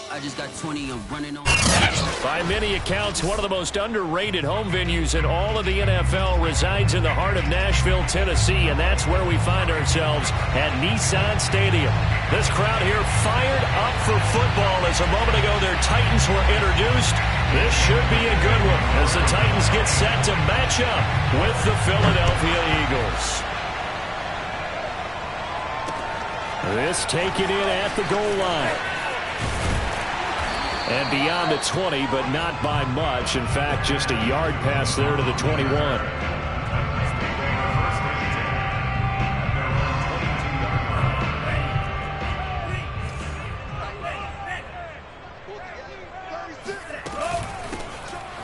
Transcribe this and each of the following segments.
I just got 20, I'm running on. By many accounts, one of the most underrated home venues in all of the NFL resides in the heart of Nashville, Tennessee, and that's where we find ourselves at Nissan Stadium. This crowd here fired up for football as a moment ago their Titans were introduced. This should be a good one as the Titans get set to match up with the Philadelphia Eagles. This taken in at the goal line. And beyond the 20, but not by much. In fact, just a yard pass there to the 21.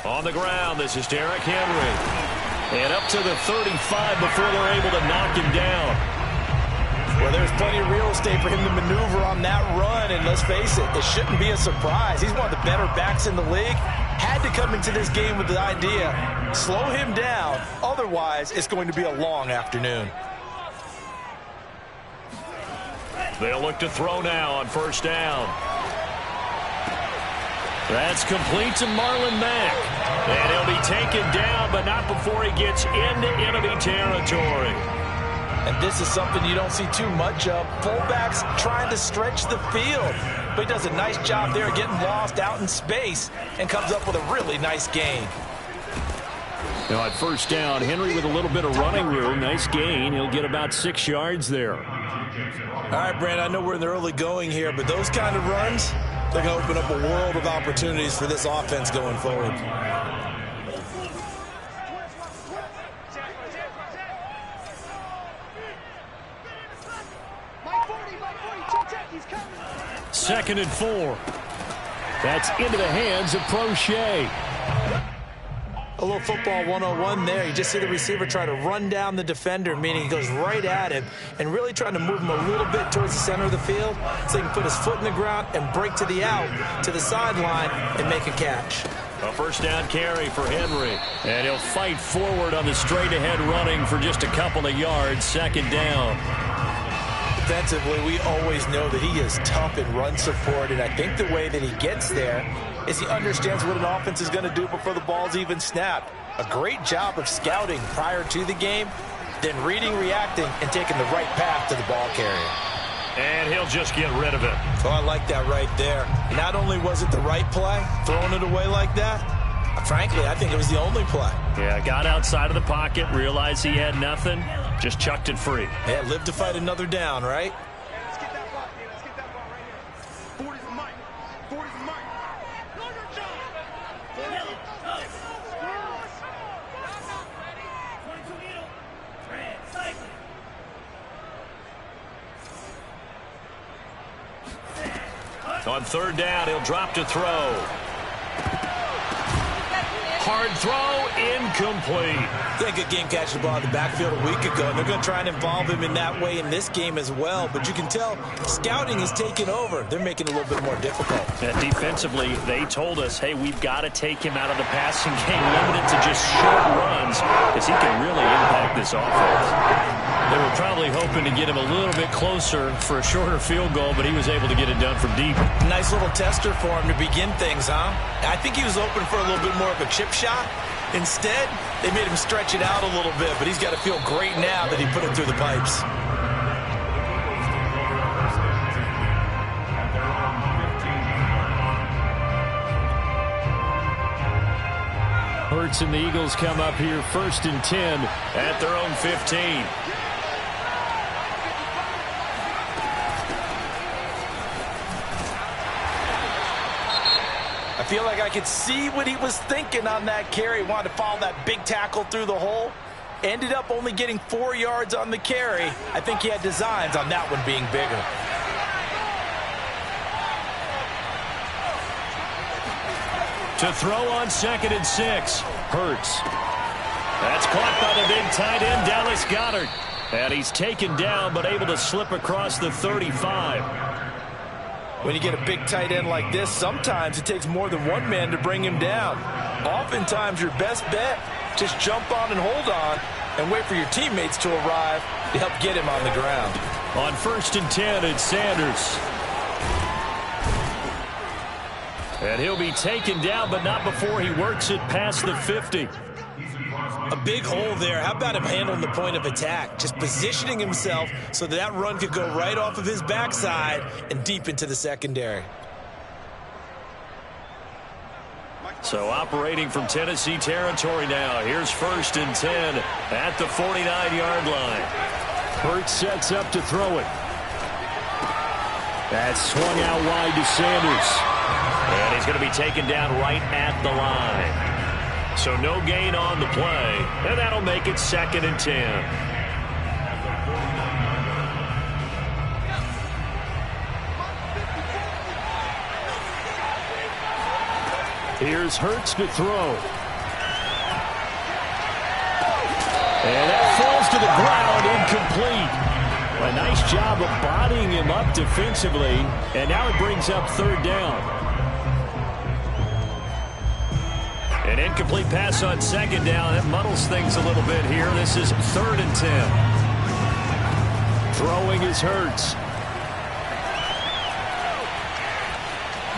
On the ground, this is Derrick Henry. And up to the 35 before they're able to knock him down. Well, there's plenty of real estate for him to maneuver on that run, and let's face it, it shouldn't be a surprise. He's one of the better backs in the league. Had to come into this game with the idea, slow him down, otherwise it's going to be a long afternoon. They'll look to throw now on first down. That's complete to Marlon Mack. And he'll be taken down, but not before he gets into enemy territory. And this is something you don't see too much of. Fullbacks trying to stretch the field. But he does a nice job there getting lost out in space and comes up with a really nice gain. Now at first down, Henry with a little bit of running room. Nice gain. He'll get about 6 yards there. All right, Brand, I know we're in the early going here, but those kind of runs, they're going to open up a world of opportunities for this offense going forward. Second and 4. That's into the hands of Prochet. A little football 101 there. You just see the receiver try to run down the defender, meaning he goes right at him and really trying to move him a little bit towards the center of the field so he can put his foot in the ground and break to the out, to the sideline, and make a catch. A first down carry for Henry. And he'll fight forward on the straight-ahead running for just a couple of yards. Second down. Defensively, we always know that he is tough in run support, and I think the way that he gets there is he understands what an offense is going to do before the ball's even snapped. A great job of scouting prior to the game, then reading, reacting, and taking the right path to the ball carrier. And he'll just get rid of it. Oh, I like that right there. Not only was it the right play, throwing it away like that, frankly, I think it was the only play. Yeah, got outside of the pocket, realized he had nothing, just chucked it free. Yeah, live to fight another down, right? Let's get that ball, man. Let's get that ball right here. 40 for Mike. 40 for Mike. On third down, he'll drop to throw. Hard throw, incomplete. I think a game catching the ball in the backfield a week ago, and they're going to try and involve him in that way in this game as well. But you can tell scouting is taking over. They're making it a little bit more difficult. Defensively, they told us, hey, we've got to take him out of the passing game, limited to just short runs, because he can really impact this offense. They were probably hoping to get him a little bit closer for a shorter field goal, but he was able to get it done from deep. Nice little tester for him to begin things, huh? I think he was open for a little bit more of a chip shot. Instead, they made him stretch it out a little bit, but he's got to feel great now that he put it through the pipes. Hurts and the Eagles come up here first and 10 at their own 15. I feel like I could see what he was thinking on that carry. Wanted to follow that big tackle through the hole. Ended up only getting 4 yards on the carry. I think he had designs on that one being bigger. To throw on second and 6. Hurts. That's caught by the big tight end, Dallas Goedert. And he's taken down, but able to slip across the 35. When you get a big tight end like this, sometimes it takes more than one man to bring him down. Oftentimes, your best bet, just jump on and hold on and wait for your teammates to arrive to help get him on the ground. On first and 10, it's Sanders. And he'll be taken down, but not before he works it past the 50. A big hole there. How about him handling the point of attack? Just positioning himself so that run could go right off of his backside and deep into the secondary. So operating from Tennessee territory now. Here's 1st and 10 at the 49-yard line. Hurts sets up to throw it. That's swung out wide to Sanders. And he's going to be taken down right at the line. So no gain on the play, and that'll make it 2nd and 10. Here's Hurts to throw. And that falls to the ground, incomplete. A nice job of bodying him up defensively, and now it brings up 3rd down. An incomplete pass on 2nd down. That muddles things a little bit here. This is 3rd and 10. Throwing is Hurts.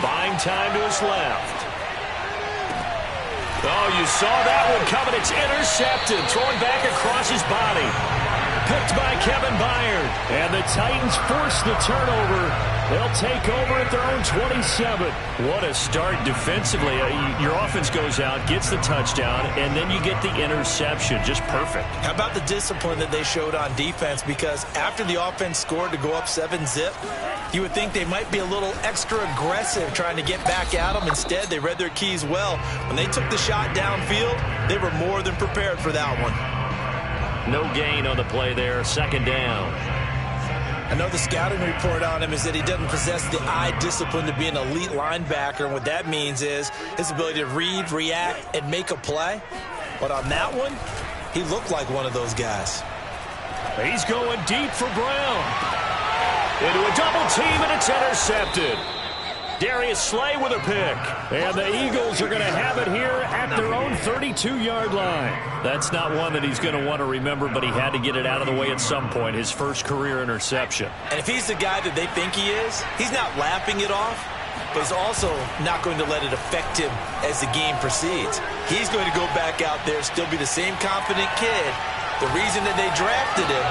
Buying time to his left. Oh, you saw that one coming. It's intercepted. Throwing back across his body. Picked by Kevin Byard. And the Titans force the turnover. They'll take over at their own 27. What a start defensively. Your offense goes out, gets the touchdown, and then you get the interception. Just perfect. How about the discipline that they showed on defense? Because after the offense scored to go up 7-zip, you would think they might be a little extra aggressive trying to get back at them. Instead, they read their keys well. When they took the shot downfield, they were more than prepared for that one. No gain on the play there. 2nd down. I know the scouting report on him is that he doesn't possess the eye discipline to be an elite linebacker. And what that means is his ability to read, react, and make a play. But on that one, he looked like one of those guys. He's going deep for Brown. Into a double team, and it's intercepted. Darius Slay with a pick. And the Eagles are going to have it here at their own 32-yard line. That's not one that he's going to want to remember, but he had to get it out of the way at some point. His first career interception. And if he's the guy that they think he is, he's not laughing it off, but he's also not going to let it affect him as the game proceeds. He's going to go back out there, still be the same confident kid, the reason that they drafted him,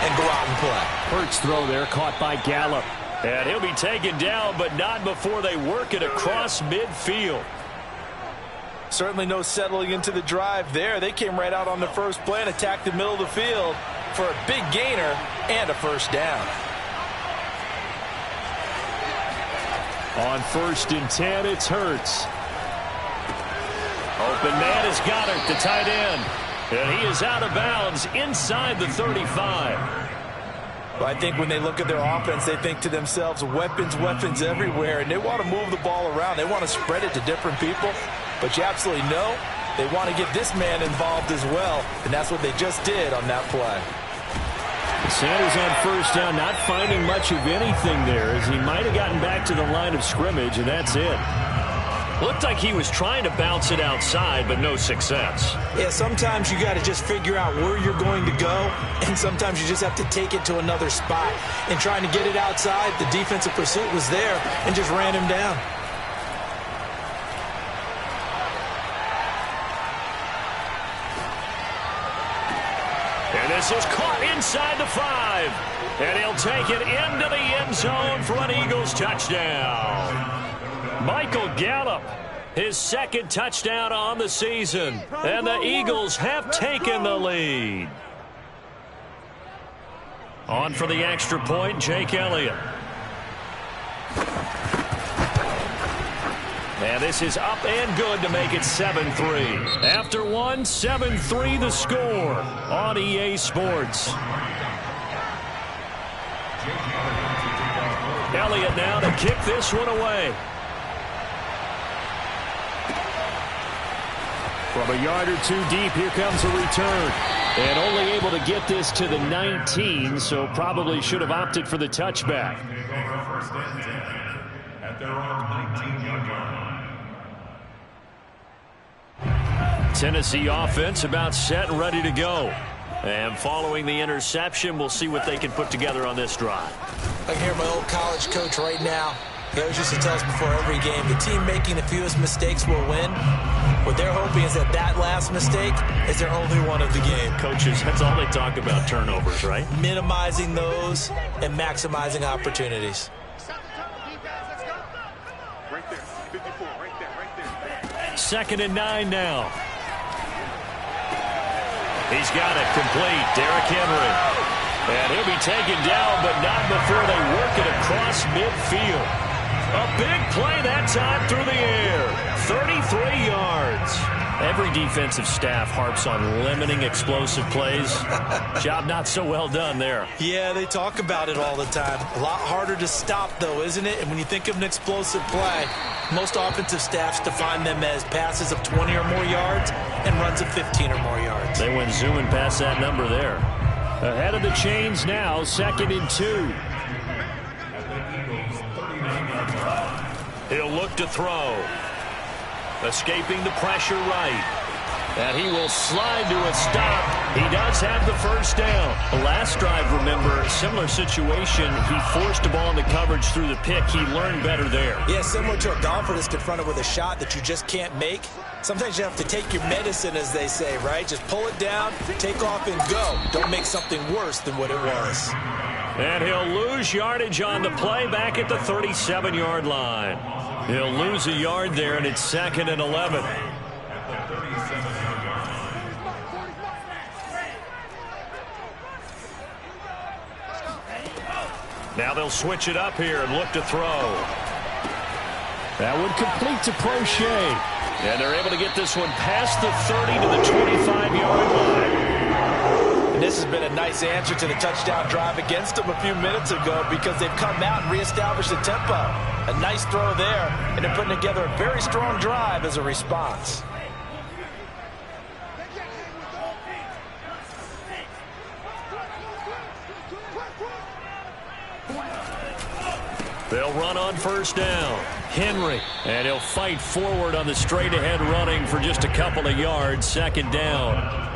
and go out and play. Hurts throw there, caught by Gallup. And he'll be taken down, but not before they work it across midfield. Certainly no settling into the drive there. They came right out on the first play and attacked the middle of the field for a big gainer and a 1st down. On 1st and 10, it's Hurts. Open man is Goddard, the tight end. And he is out of bounds inside the 35. Well, I think when they look at their offense, they think to themselves, weapons, weapons everywhere, and they want to move the ball around. They want to spread it to different people, but you absolutely know they want to get this man involved as well, and that's what they just did on that play. Sanders on 1st down, not finding much of anything there, as he might have gotten back to the line of scrimmage, and that's it. Looked like he was trying to bounce it outside, but no success. Yeah, sometimes you got to just figure out where you're going to go, and sometimes you just have to take it to another spot. And trying to get it outside, the defensive pursuit was there and just ran him down. And this is caught inside the 5. And he'll take it into the end zone for an Eagles touchdown. Michael Gallup, his 2nd touchdown on the season. And the Eagles have taken the lead. On for the extra point, Jake Elliott. And this is up and good to make it 7-3. After one, 7-3 the score on EA Sports. Elliott now to kick this one away. From a yard or two deep, here comes a return. And only able to get this to the 19, so probably should have opted for the touchback. At their own 19-yard line. Tennessee offense about set and ready to go. And following the interception, we'll see what they can put together on this drive. I can hear my old college coach right now. He always used to tell us before every game, the team making the fewest mistakes will win. What they're hoping is that that last mistake is their only one of the game. Coaches, that's all they talk about, turnovers, right? Minimizing those and maximizing opportunities. Right there, 54, right there. 2nd and 9 now. He's got it complete. Derrick Henry. And he'll be taken down, but not before they work it across midfield. A big play that time through the air. 33 yards. Every defensive staff harps on limiting explosive plays. Job not so well done there. Yeah, they talk about it all the time. A lot harder to stop, though, isn't it? And when you think of an explosive play, most offensive staffs define them as passes of 20 or more yards and runs of 15 or more yards. They went zooming past that number there. Ahead of the chains now, 2nd and 2. He'll look to throw. Escaping the pressure right. And he will slide to a stop. He does have the first down. The last drive, remember, similar situation. He forced the ball into coverage through the pick. He learned better there. Yeah, similar to a golfer that's confronted with a shot that you just can't make. Sometimes you have to take your medicine, as they say, right? Just pull it down, take off, and go. Don't make something worse than what it was. And he'll lose yardage on the play back at the 37-yard line. He'll lose a yard there, and it's 2nd and 11. Now they'll switch it up here and look to throw. That would complete to Prochet. And they're able to get this one past the 30 to the 25-yard line. And this has been a nice answer to the touchdown drive against them a few minutes ago because they've come out and reestablished the tempo. A nice throw there, and they're putting together a very strong drive as a response. They'll run on first down. Henry. And he'll fight forward on the straight-ahead running for just a couple of yards. 2nd down.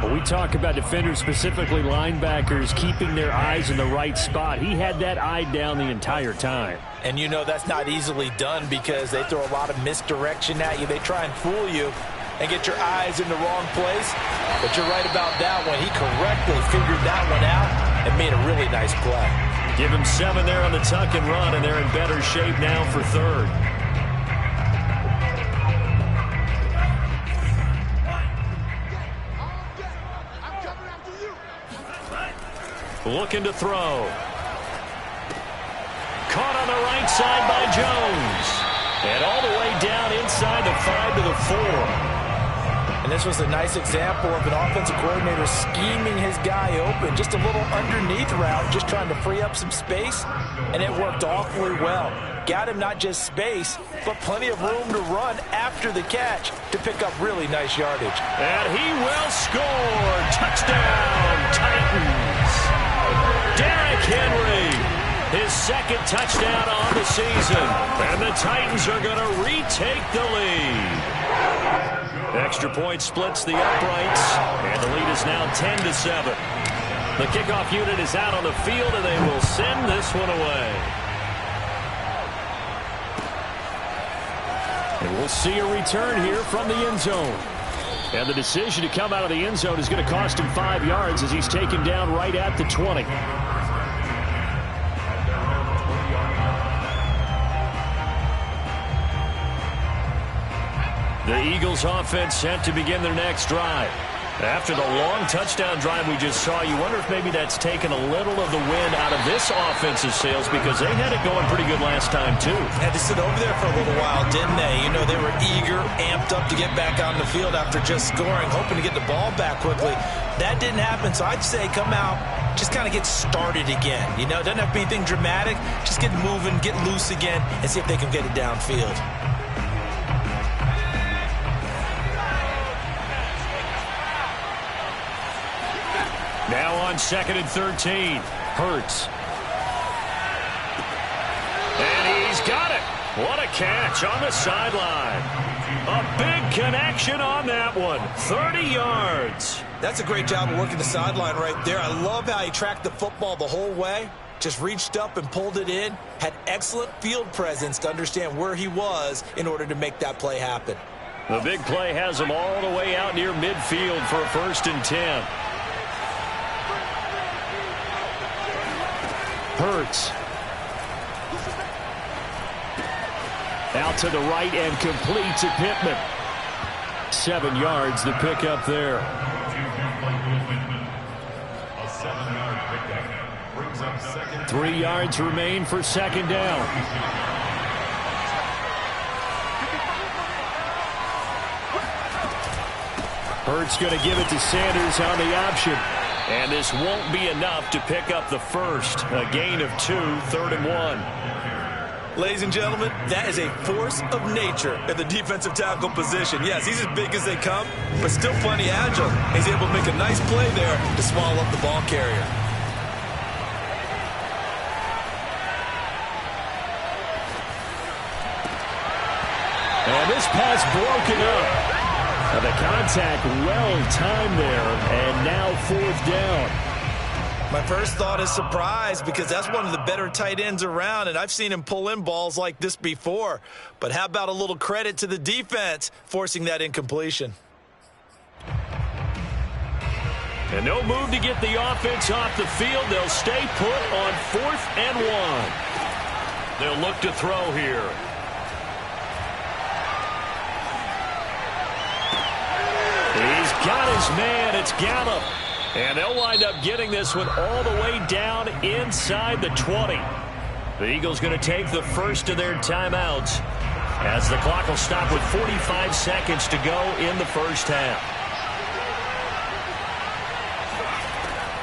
When we talk about defenders, specifically linebackers, keeping their eyes in the right spot, he had that eye down the entire time. And you know that's not easily done because they throw a lot of misdirection at you. They try and fool you and get your eyes in the wrong place. But you're right about that one. He correctly figured that one out and made a really nice play. Give him 7 there on the tuck and run, and they're in better shape now for 3rd. Looking to throw. Caught on the right side by Jones. And all the way down inside the 5 to the 4. And this was a nice example of an offensive coordinator scheming his guy open. Just a little underneath route, just trying to free up some space. And it worked awfully well. Got him not just space, but plenty of room to run after the catch to pick up really nice yardage. And he will score. Touchdown, Titans. Derrick Henry, his 2nd touchdown on the season. And the Titans are going to retake the lead. Extra point splits the uprights, and the lead is now 10-7. The kickoff unit is out on the field, and they will send this one away. And we'll see a return here from the end zone. And the decision to come out of the end zone is going to cost him 5 yards as he's taken down right at the 20. The Eagles offense set to begin their next drive. After the long touchdown drive we just saw, you wonder if maybe that's taken a little of the wind out of this offense's sails because they had it going pretty good last time, too. Had to sit over there for a little while, didn't they? You know, they were eager, amped up to get back on the field after just scoring, hoping to get the ball back quickly. That didn't happen, so I'd say come out, just kind of get started again. You know, it doesn't have to be anything dramatic. Just get moving, get loose again, and see if they can get it downfield. Now on 2nd and 13. Hurts. And he's got it. What a catch on the sideline. A big connection on that one. 30 yards. That's a great job of working the sideline right there. I love how he tracked the football the whole way. Just reached up and pulled it in. Had excellent field presence to understand where he was in order to make that play happen. The big play has him all the way out near midfield for a 1st and 10. Hurts. Out to the right and complete to Pittman. 7 yards to pick up there. A 7-yard pickup brings up 2nd. 3 yards remain for 2nd down. Hurts going to give it to Sanders on the option. And this won't be enough to pick up the first. A gain of 2, 3rd and 1. Ladies and gentlemen, that is a force of nature at the defensive tackle position. Yes, he's as big as they come, but still plenty agile. He's able to make a nice play there to swallow up the ball carrier. And this pass broken up. The contact well-timed there, and now 4th down. My first thought is surprise because that's one of the better tight ends around, and I've seen him pull in balls like this before. But how about a little credit to the defense forcing that incompletion? And no move to get the offense off the field. They'll stay put on 4th and 1. They'll look to throw here. He's got his man. It's Gallup. And they'll wind up getting this one all the way down inside the 20. The Eagles going to take the first of their timeouts as the clock will stop with 45 seconds to go in the first half.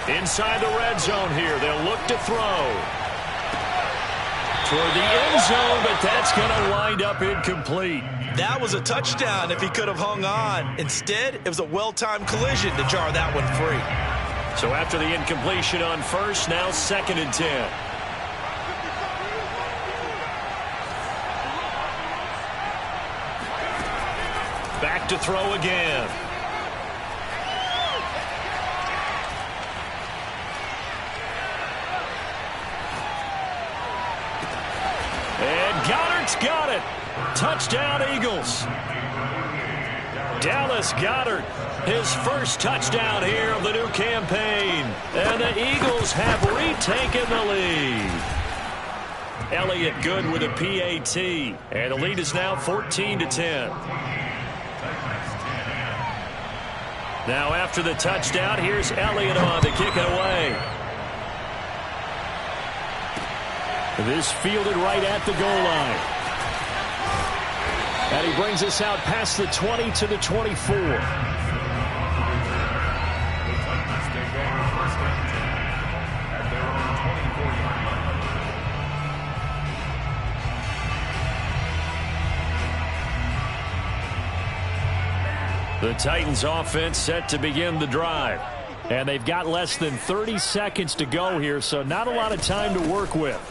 Inside the red zone here. They'll look to throw. Toward the end zone, but that's going to wind up incomplete. That was a touchdown if he could have hung on. Instead, it was a well-timed collision to jar that one free. So after the incompletion on first, now 2nd and 10. Back to throw again. And Goddard's got it. Touchdown, Eagles. Dallas Goedert, his first touchdown here of the new campaign. And the Eagles have retaken the lead. Elliott good with a PAT. And the lead is now 14-10. Now after the touchdown, here's Elliott on to kick it away. This fielded right at the goal line. And he brings us out past the 20 to the 24. The Titans offense set to begin the drive. And they've got less than 30 seconds to go here, so not a lot of time to work with.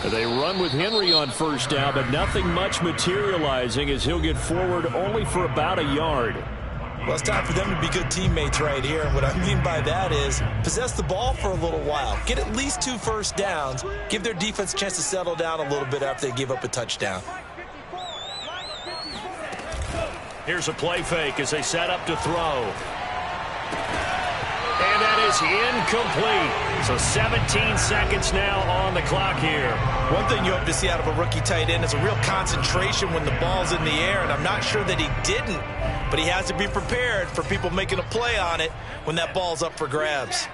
They run with Henry on first down, but nothing much materializing as he'll get forward only for about a yard. Well, it's time for them to be good teammates right here. And what I mean by that is possess the ball for a little while. Get at least 2 first downs. Give their defense a chance to settle down a little bit after they give up a touchdown. Here's a play fake as they set up to throw. And that is incomplete. So 17 seconds now on the clock here. One thing you hope to see out of a rookie tight end is a real concentration when the ball's in the air, and I'm not sure that he didn't, but he has to be prepared for people making a play on it when that ball's up for grabs.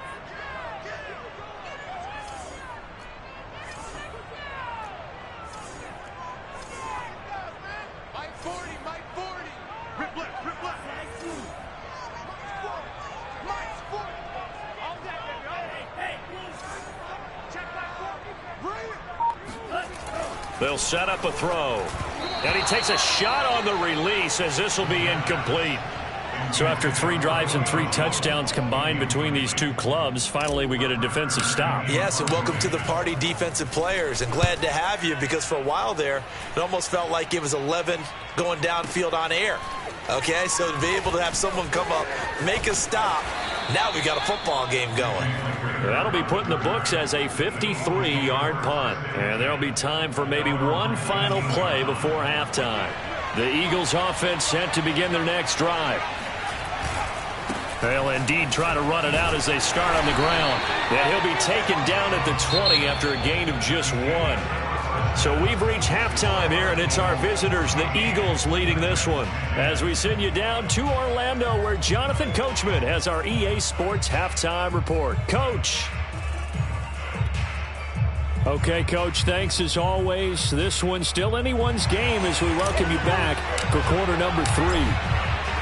They'll set up a throw. And he takes a shot on the release as this will be incomplete. So after 3 drives and 3 touchdowns combined between these two clubs, finally we get a defensive stop. Yes, and welcome to the party, defensive players. And glad to have you because for a while there, it almost felt like it was 11 going downfield on air. Okay, so to be able to have someone come up, make a stop, Now we got a football game going. That'll be put in the books as a 53-yard punt. And there'll be time for maybe one final play before halftime. The Eagles offense set to begin their next drive. They'll indeed try to run it out as they start on the ground. And he'll be taken down at the 20 after a gain of just 1. So we've reached halftime here, and it's our visitors, the Eagles, leading this one. As we send you down to Orlando, where Jonathan Coachman has our EA Sports halftime report. Coach. Okay, Coach, thanks as always. This one's still anyone's game as we welcome you back for quarter number 3.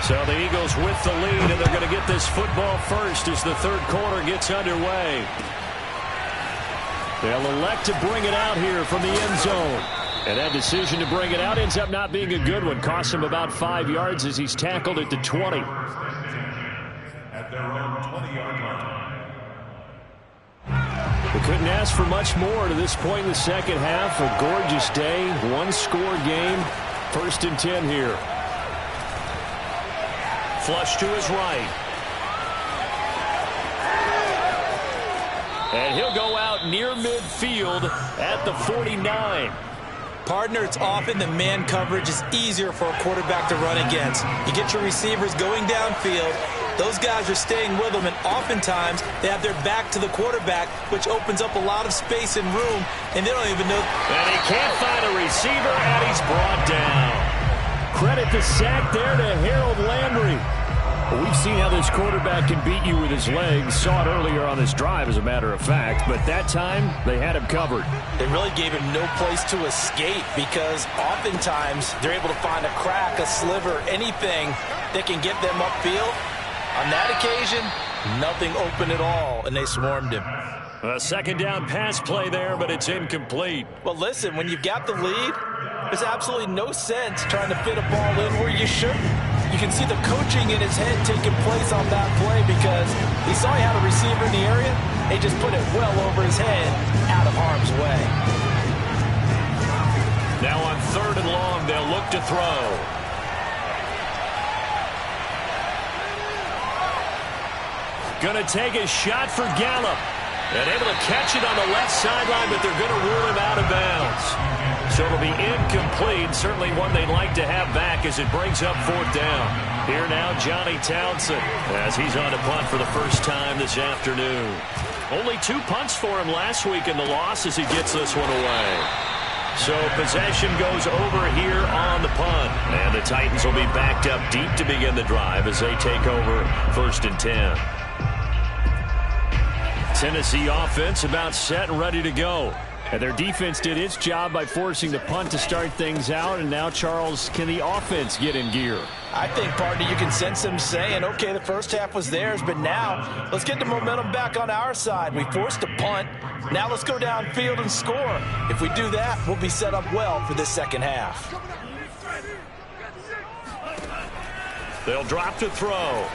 So the Eagles with the lead, and they're going to get this football first as the third quarter gets underway. They'll elect to bring it out here from the end zone. And that decision to bring it out ends up not being a good one. Costs him about 5 yards as he's tackled at the 20. At their own 20-yard line. We couldn't ask for much more to this point in the second half. A gorgeous day, one-score game. 1st and 10 here. Flush to his right. And he'll go out near midfield at the 49. Partner, it's often the man coverage is easier for a quarterback to run against. You get your receivers going downfield. Those guys are staying with them, and oftentimes they have their back to the quarterback, which opens up a lot of space and room, and they don't even know. And he can't find a receiver, and he's brought down. Credit the sack there to Harold Landry. Well, we've seen how this quarterback can beat you with his legs. Saw it earlier on this drive, as a matter of fact. But that time, they had him covered. They really gave him no place to escape because oftentimes they're able to find a crack, a sliver, anything that can get them upfield. On that occasion, nothing open at all, and they swarmed him. A second down pass play there, but it's incomplete. Well, listen, when you've got the lead, there's absolutely no sense trying to fit a ball in where you shouldn't. You can see the coaching in his head taking place on that play because he saw he had a receiver in the area. They just put it well over his head, out of harm's way. Now on 3rd and long, they'll look to throw. Gonna take a shot for Gallup. And able to catch it on the left sideline, but they're going to rule him out of bounds. So it'll be incomplete. Certainly one they'd like to have back as it brings up 4th down. Here now, Johnny Townsend, as he's on to punt for the first time this afternoon. Only 2 punts for him last week in the loss as he gets this one away. So possession goes over here on the punt. And the Titans will be backed up deep to begin the drive as they take over 1st and 10. Tennessee offense about set and ready to go. And their defense did its job by forcing the punt to start things out. And now, Charles, can the offense get in gear? I think, partner, you can sense them saying, okay, the first half was theirs, but now let's get the momentum back on our side. We forced a punt. Now let's go downfield and score. If we do that, we'll be set up well for this second half. They'll drop to throw.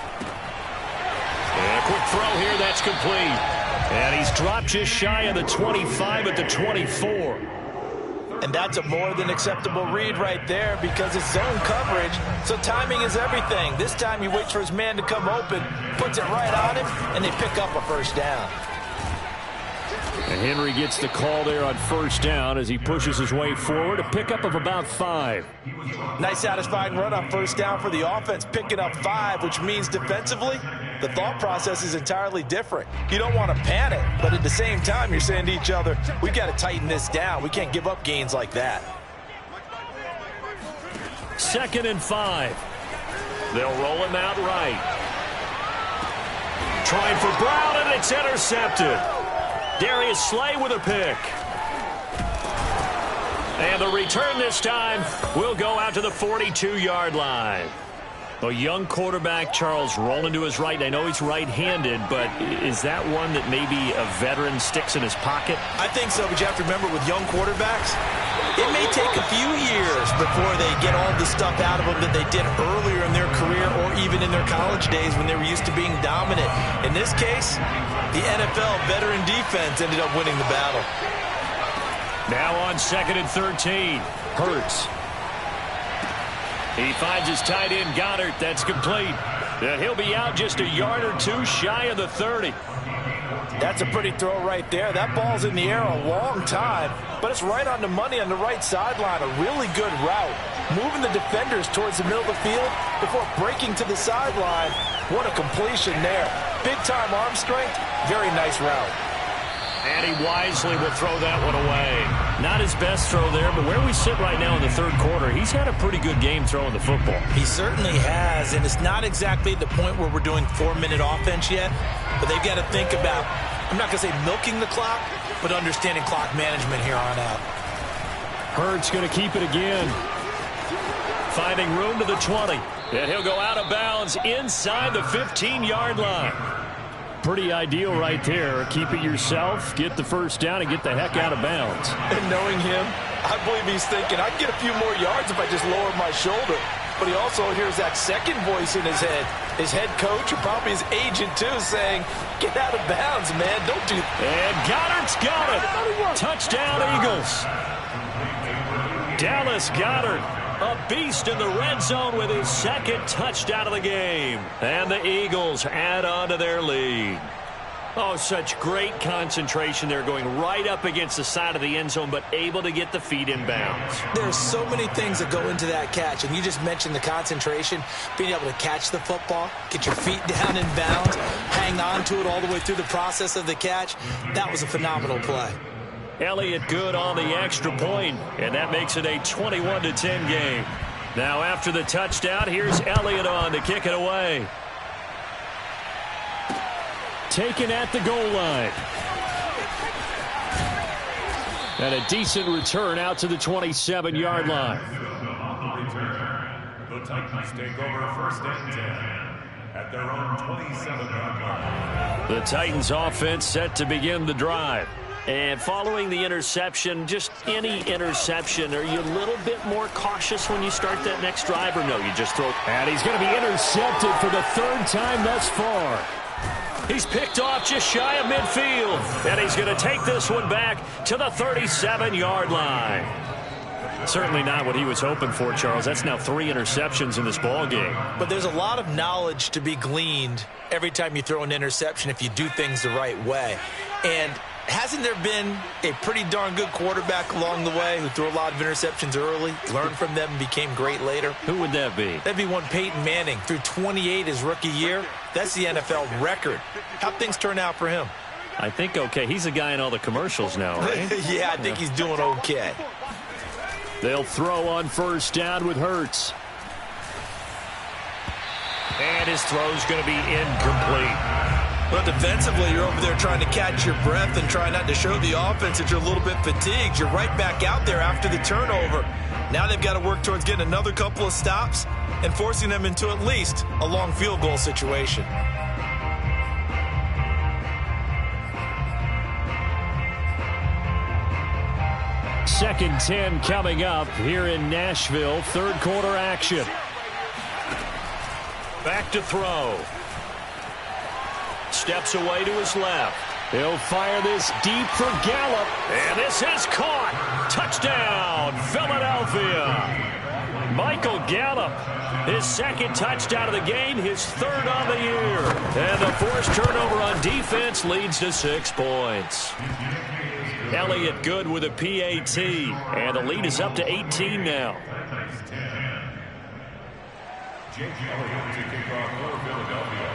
And a quick throw here, that's complete. And he's dropped just shy of the 25 at the 24. And that's a more than acceptable read right there because it's zone coverage, so timing is everything. This time he waits for his man to come open, puts it right on him, and they pick up a 1st down. And Henry gets the call there on 1st down as he pushes his way forward. A pickup of about 5. Nice satisfying run on 1st down for the offense, picking up 5, which means defensively, the thought process is entirely different. You don't want to panic, but at the same time, you're saying to each other, we've got to tighten this down. We can't give up gains like that. 2nd and 5. They'll roll him out right. Trying for Brown, and it's intercepted. Darius Slay with a pick. And the return this time will go out to the 42-yard line. A young quarterback, Charles, rolling to his right. I know he's right-handed, but is that one that maybe a veteran sticks in his pocket? I think so, but you have to remember with young quarterbacks, it may take a few years before they get all the stuff out of them that they did earlier in their career or even in their college days when they were used to being dominant. In this case, the NFL veteran defense ended up winning the battle. Now on 2nd and 13, Hurts. He finds his tight end, Goddard. That's complete. And he'll be out just a yard or two shy of the 30. That's a pretty throw right there. That ball's in the air a long time, but it's right on the money on the right sideline. A really good route. Moving the defenders towards the middle of the field before breaking to the sideline. What a completion there. Big-time arm strength. Very nice route. And he wisely will throw that one away. Not his best throw there, but where we sit right now in the third quarter, he's had a pretty good game throwing the football. He certainly has, and it's not exactly the point where we're doing 4-minute offense yet, but they've got to think about, I'm not going to say milking the clock, but understanding clock management here on out. Hurts going to keep it again. Finding room to the 20. And he'll go out of bounds inside the 15-yard line. Pretty ideal right there. Keep it yourself, get the first down, and get the heck out of bounds. And knowing him, I believe he's thinking, I'd get a few more yards if I just lowered my shoulder. But he also hears that second voice in his head. His head coach, or probably his agent too, saying, get out of bounds, man. Don't do that. And Goddard's got it. Touchdown, Eagles. Dallas Goedert, a beast in the red zone with his second touchdown of the game. And the Eagles add on to their lead. Oh, such great concentration there, going right up against the side of the end zone, but able to get the feet in bounds. There's so many things that go into that catch, and you just mentioned the concentration, being able to catch the football, get your feet down in bounds, hang on to it all the way through the process of the catch. That was a phenomenal play. Elliott good on the extra point, and that makes it a 21-10 game. Now after the touchdown, here's Elliott on to kick it away. Taken at the goal line. And a decent return out to the 27-yard line. The Titans take over first and 10 at their own 27-yard line. The Titans offense set to begin the drive. And following the interception, just any interception, are you a little bit more cautious when you start that next drive, or no, you just throw? And he's going to be intercepted for the third time thus far. He's picked off just shy of midfield. And he's going to take this one back to the 37-yard line. Certainly not what he was hoping for, Charles. That's now 3 interceptions in this ball game. But there's a lot of knowledge to be gleaned every time you throw an interception if you do things the right way. And hasn't there been a pretty darn good quarterback along the way who threw a lot of interceptions early, learned from them, and became great later? Who would that be? That'd be one Peyton Manning. Threw 28 his rookie year. That's the NFL record. How'd things turn out for him? I think okay. He's a guy in all the commercials now, right? Yeah, I think he's doing okay. They'll throw on first down with Hurts. And his throw's going to be incomplete. Well, defensively, you're over there trying to catch your breath and try not to show the offense that you're a little bit fatigued. You're right back out there after the turnover. Now they've got to work towards getting another couple of stops and forcing them into at least a long field goal situation. Second 10 coming up here in Nashville. Third quarter action. Back to throw. Steps away to his left. He'll fire this deep for Gallup. And this is caught. Touchdown, Philadelphia. Michael Gallup, his second touchdown of the game, his third on the year. And the forced turnover on defense leads to 6 points. Elliott good with a PAT. And the lead is up to 18 now. Jake Elliott to kick off for Philadelphia.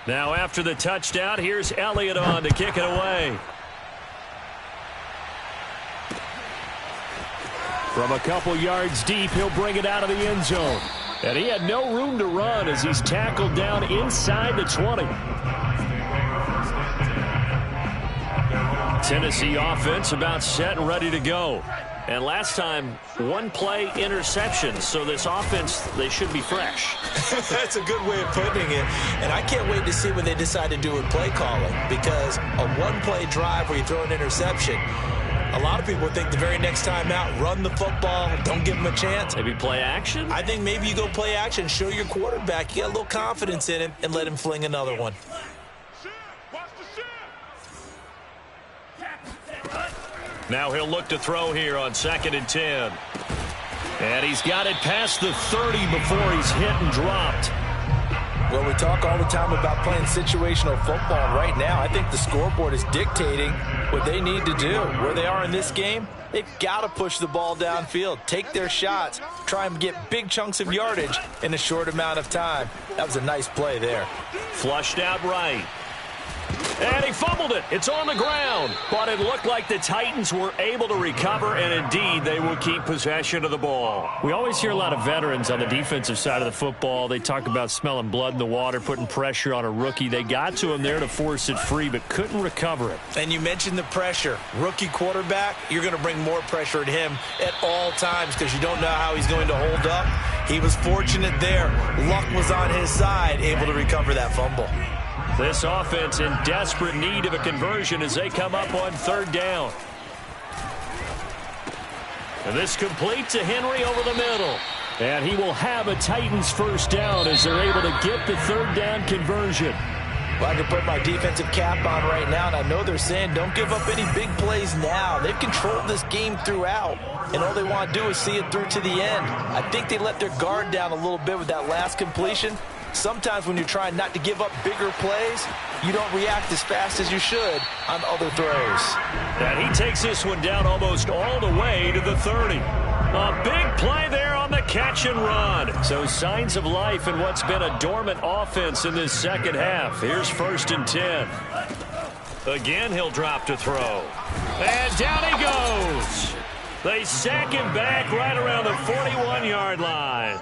Now after the touchdown, here's Elliott on to kick it away. From a couple yards deep, he'll bring it out of the end zone. And he had no room to run as he's tackled down inside the 20. Tennessee offense about set and ready to go. And last time, 1-play interception. So this offense, they should be fresh. That's a good way of putting it. And I can't wait to see what they decide to do with play calling. Because a 1-play drive where you throw an interception, a lot of people think the very next time out, run the football, don't give them a chance. Maybe play action? I think maybe you go play action, show your quarterback you got a little confidence in him, and let him fling another one. Now he'll look to throw here on 2nd and 10. And he's got it past the 30 before he's hit and dropped. Well, we talk all the time about playing situational football, and right now I think the scoreboard is dictating what they need to do. Where they are in this game, they've got to push the ball downfield, take their shots, try and get big chunks of yardage in a short amount of time. That was a nice play there. Flushed out right. And he fumbled it. It's on the ground. But it looked like the Titans were able to recover, and indeed they will keep possession of the ball. We always hear a lot of veterans on the defensive side of the football. They talk about smelling blood in the water, putting pressure on a rookie. They got to him there to force it free, but couldn't recover it. And you mentioned the pressure. Rookie quarterback, you're going to bring more pressure at him at all times because you don't know how he's going to hold up. He was fortunate there. Luck was on his side, able to recover that fumble. This offense in desperate need of a conversion as they come up on third down. And this complete to Henry over the middle. And he will have a Titans first down as they're able to get the third down conversion. Well, I can put my defensive cap on right now, and I know they're saying don't give up any big plays now. They've controlled this game throughout, and all they want to do is see it through to the end. I think they let their guard down a little bit with that last completion. Sometimes when you're trying not to give up bigger plays, you don't react as fast as you should on other throws. And he takes this one down almost all the way to the 30. A big play there on the catch and run. So signs of life in what's been a dormant offense in this second half. Here's 1st and 10. Again, he'll drop to throw. And down he goes. They sack him back right around the 41-yard line.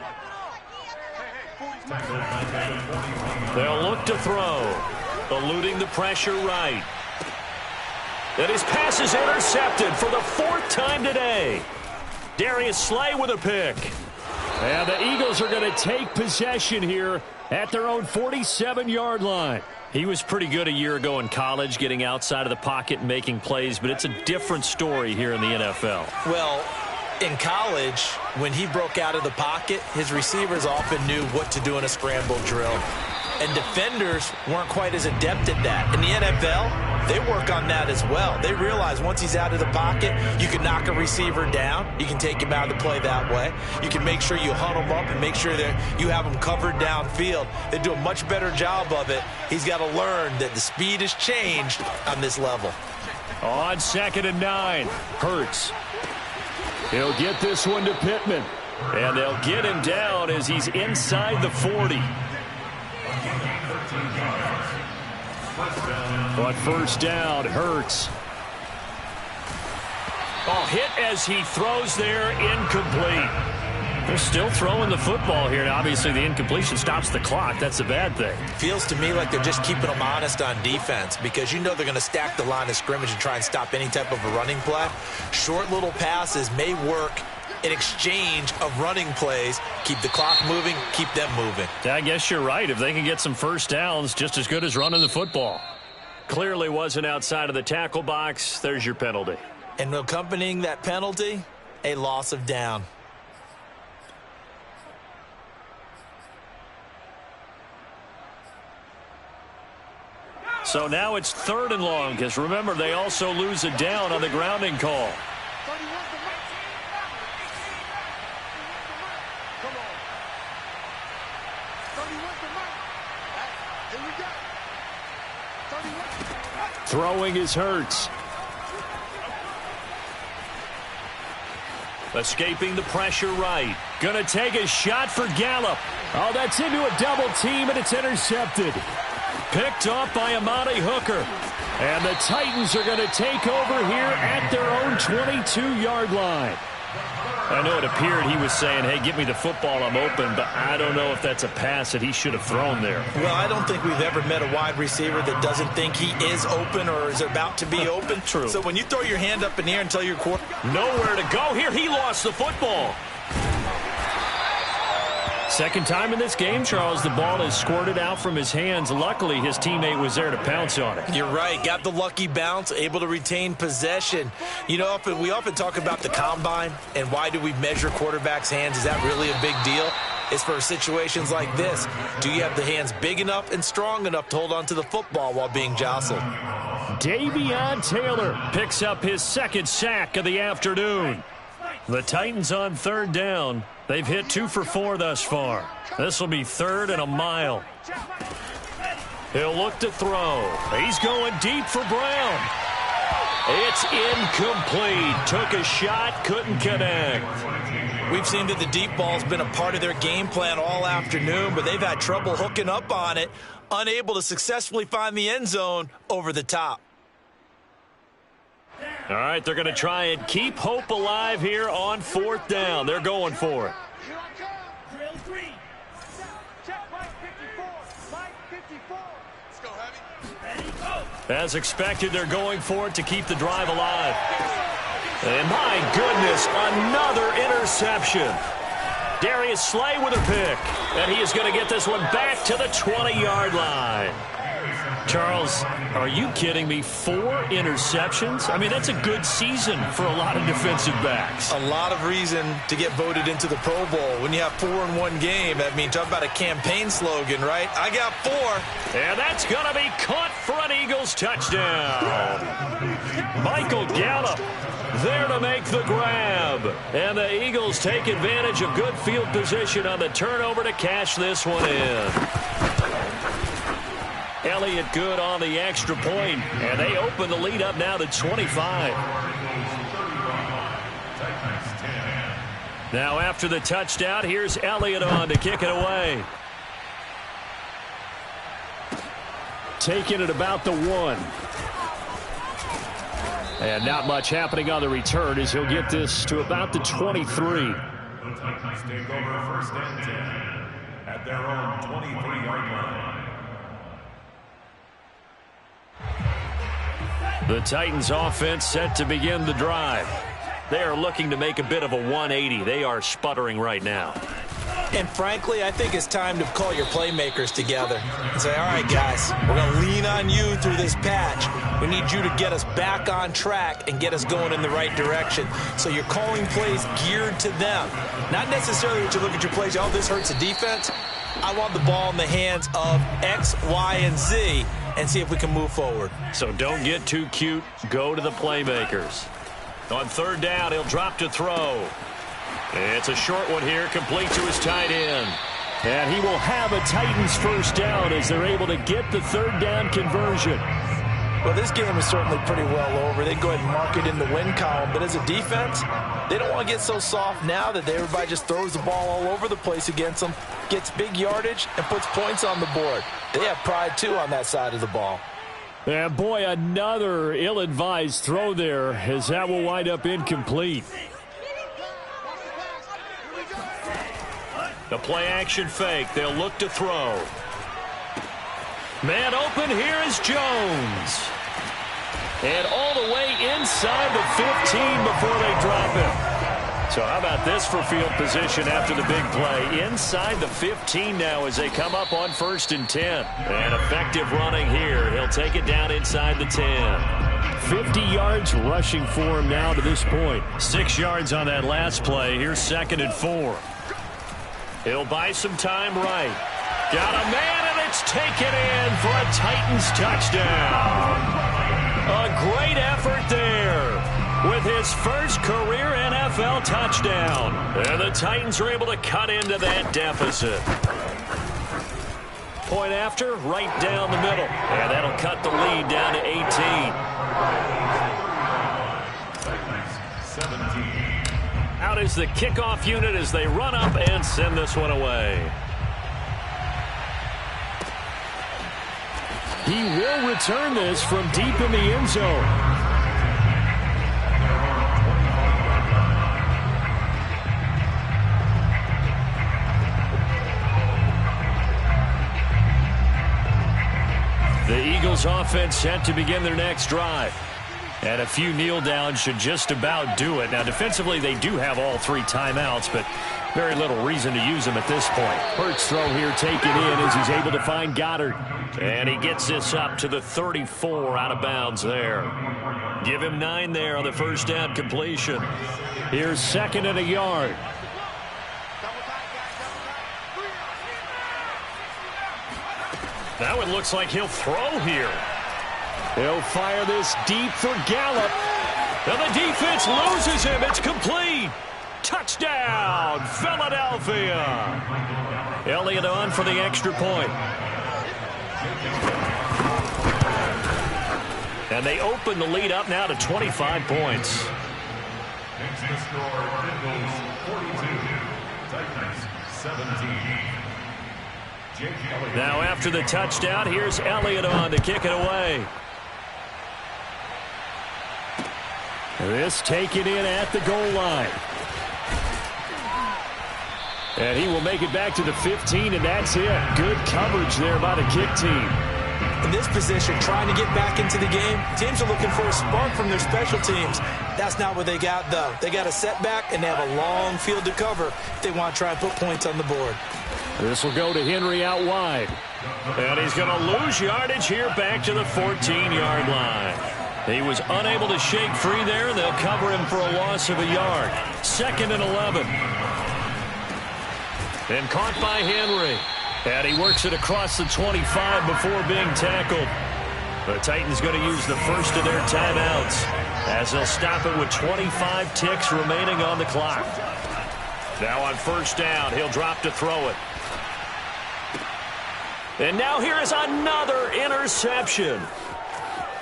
They'll look to throw. Eluding the pressure right. And his pass is intercepted for the 4th time today. Darius Slay with a pick. And the Eagles are going to take possession here at their own 47-yard line. He was pretty good a year ago in college, getting outside of the pocket and making plays, but it's a different story here in the NFL. Well, in college, when he broke out of the pocket, his receivers often knew what to do in a scramble drill. And defenders weren't quite as adept at that. In the NFL, they work on that as well. They realize once he's out of the pocket, you can knock a receiver down. You can take him out of the play that way. You can make sure you hunt him up and make sure that you have him covered downfield. They do a much better job of it. He's got to learn that the speed has changed on this level. On 2nd and 9, Hurts. He'll get this one to Pittman. And they'll get him down as he's inside the 40. On 1st down, Hurts. Hit as he throws there, incomplete. They're still throwing the football here. And obviously, the incompletion stops the clock. That's a bad thing. Feels to me like they're just keeping them honest on defense because you know they're going to stack the line of scrimmage and try and stop any type of a running play. Short little passes may work in exchange of running plays. Keep the clock moving, keep them moving. I guess you're right. If they can get some first downs, just as good as running the football. Clearly wasn't outside of the tackle box. There's your penalty. And accompanying that penalty, a loss of down. So now it's 3rd and long because remember they also lose a down on the grounding call. Throwing is Hurts. Escaping the pressure right. Gonna take a shot for Gallup. Oh, that's into a double team, and it's intercepted. Picked off by Amani Hooker. And the Titans are going to take over here at their own 22-yard line. I know it appeared he was saying, hey, give me the football, I'm open, but I don't know if that's a pass that he should have thrown there. Well, I don't think we've ever met a wide receiver that doesn't think he is open or is about to be open. True. So when you throw your hand up in the air and tell your quarterback, nowhere to go here, he lost the football. Second time in this game, Charles, the ball is squirted out from his hands. Luckily, his teammate was there to pounce on it. You're right. Got the lucky bounce, able to retain possession. You know, we often talk about the combine and why do we measure quarterbacks' hands. Is that really a big deal? It's for situations like this. Do you have the hands big enough and strong enough to hold on to the football while being jostled? Davion Taylor picks up his 2nd sack of the afternoon. The Titans on third down. They've hit 2 for 4 thus far. This will be 3rd and a mile. He'll look to throw. He's going deep for Brown. It's incomplete. Took a shot, couldn't connect. We've seen that the deep ball's been a part of their game plan all afternoon, but they've had trouble hooking up on it, unable to successfully find the end zone over the top. All right, they're going to try and keep hope alive here on 4th down. They're going for it. As expected, they're going for it to keep the drive alive. And my goodness, another interception. Darius Slay with a pick. And he is going to get this one back to the 20-yard line. Charles, are you kidding me? 4 interceptions? I mean, that's a good season for a lot of defensive backs. A lot of reason to get voted into the Pro Bowl. When you have 4 in one game, that means talk about a campaign slogan, right? I got 4. And that's going to be caught for an Eagles touchdown. Michael Gallup there to make the grab. And the Eagles take advantage of good field position on the turnover to cash this one in. Elliott good on the extra point, and they open the lead up now to 25. Now after the touchdown, here's Elliott on to kick it away. Taking it about the 1. And not much happening on the return as he'll get this to about the 23. The Titans take over 1st and 10 at their own 23-yard line. The Titans offense set to begin the drive. They are looking to make a bit of a 180. They are sputtering right now. And frankly, I think it's time to call your playmakers together and say, all right, guys, we're going to lean on you through this patch. We need you to get us back on track and get us going in the right direction. So you're calling plays geared to them. Not necessarily that you look at your plays, oh, this hurts the defense. I want the ball in the hands of X, Y, and Z and see if we can move forward. So don't get too cute. Go to the playmakers. On 3rd down, he'll drop to throw. It's a short one here, complete to his tight end. And he will have a Titans 1st down as they're able to get the 3rd down conversion. Well, this game is certainly pretty well over. They go ahead and mark it in the win column. But as a defense, they don't want to get so soft now that everybody just throws the ball all over the place against them, gets big yardage, and puts points on the board. They have pride, too, on that side of the ball. And, boy, another ill-advised throw there as that will wind up incomplete. The play-action fake. They'll look to throw. Man open, here is Jones. And all the way inside the 15 before they drop him. So how about this for field position after the big play? Inside the 15 now as they come up on 1st and 10. And effective running here. He'll take it down inside the 10. 50 yards rushing for him now to this point. 6 yards on that last play. Here's 2nd and 4. He'll buy some time right. Got a man, and it's taken in for a Titans touchdown. A great effort there with his first career NFL touchdown. And the Titans are able to cut into that deficit. Point after, right down the middle. And that'll cut the lead down to 18. 17. Out is the kickoff unit as they run up and send this one away. He will return this from deep in the end zone. The Eagles offense set to begin their next drive. And a few kneel downs should just about do it. Now, defensively, they do have all 3 timeouts, but very little reason to use them at this point. Hurts throw here taken in as he's able to find Goddard. And he gets this up to the 34 out of bounds there. Give him 9 there on the 1st down completion. Here's 2nd and a yard. Now it looks like he'll throw here. He'll fire this deep for Gallup. And the defense loses him. It's complete. Touchdown, Philadelphia. Elliott on for the extra point. And they open the lead up now to 25 points. Makes the score Bengals 42, Titans 17. Jake Elliott. Now after the touchdown, here's Elliott on to kick it away. This taken in at the goal line. And he will make it back to the 15, and that's it. Good coverage there by the kick team. In this position, trying to get back into the game, teams are looking for a spark from their special teams. That's not what they got, though. They got a setback, and they have a long field to cover if they want to try and put points on the board. This will go to Henry out wide. And he's going to lose yardage here back to the 14-yard line. He was unable to shake free there. They'll cover him for a loss of a yard. 2nd and 11. And caught by Henry. And he works it across the 25 before being tackled. The Titans going to use the first of their timeouts as they'll stop it with 25 ticks remaining on the clock. Now on first down, he'll drop to throw it. And now here is another interception.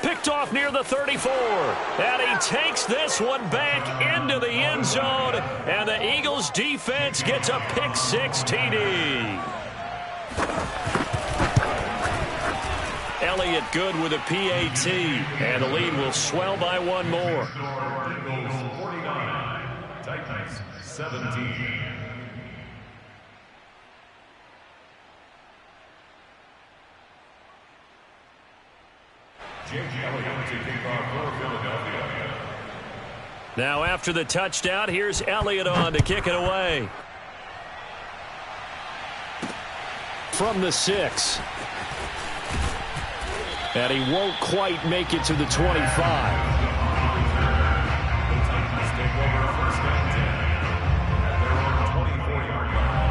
Picked off near the 34. And he takes this one back into the end zone. And the Eagles defense gets a pick six TD. Elliott good with a PAT. And the lead will swell by one more. Bengals 49, Titans 17. Jake Elliott to kick off for Philadelphia. Now after the touchdown, here's Elliott on to kick it away. From the 6. And he won't quite make it to the 25.